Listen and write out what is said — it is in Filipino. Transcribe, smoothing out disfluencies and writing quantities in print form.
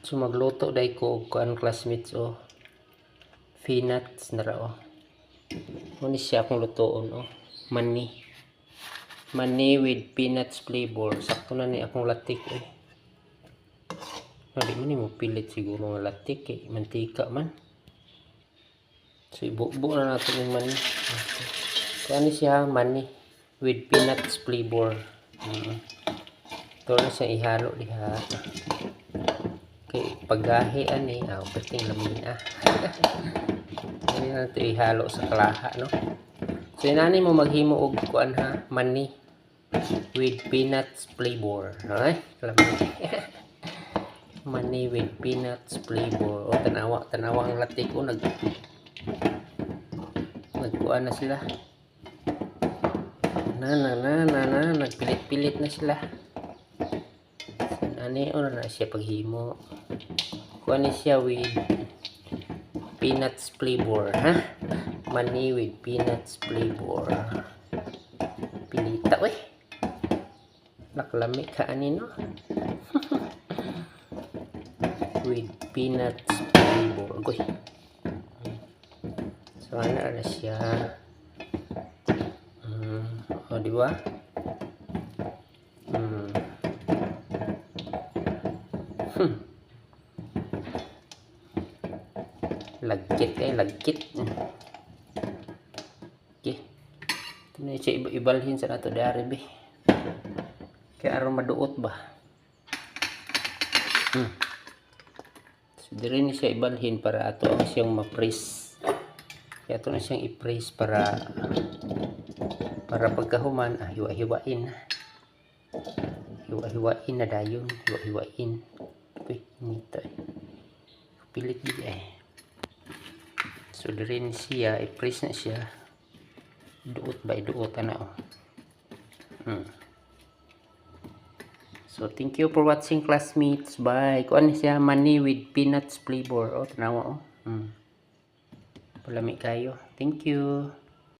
So magluto dai ko og kuan classmates peanuts na ra Muna siya akong lutoon mani with peanuts flavor. Sakto na ni akong latik Di man mo pilit siguro nga latik mantika man. So ibubo na natin yung mani. So ano siya, mani with peanuts flavor. Ito na siya ihalo diha. Okay, paggahi ani, pating lamin Hindi na ito ihalo sa kalaha, no? So inani mo maghimo og kuan mani with peanuts flavor. Okay? Lamin. Mani with peanuts flavor. Tanawa ang latik ko nagkuan na sila. Nagpilit-pilit na sila. Ani na siya paghimo. Kuan ni siya with peanuts flavor, Mani with peanuts flavor. Pilita naklami ka ani no. With peanuts flavor. So ano na siya. Di ba? Lagkit lagkit. Okay. Ito na siya ibalhin sa nato dari be. Kaya aron maduot ba? So diri ni siya ibalhin para ato ang siyang ma-press. Kaya ato na siyang i-press para pagkahuman hiwa-hiwain na dayon, hiwa-hiwain. Nito pilit din So diri ni siya i-press na siya duot by duot So thank you for watching classmates. Bye. Kuan siya mani with peanuts flavor. Tanawa Palami kayo. Thank you.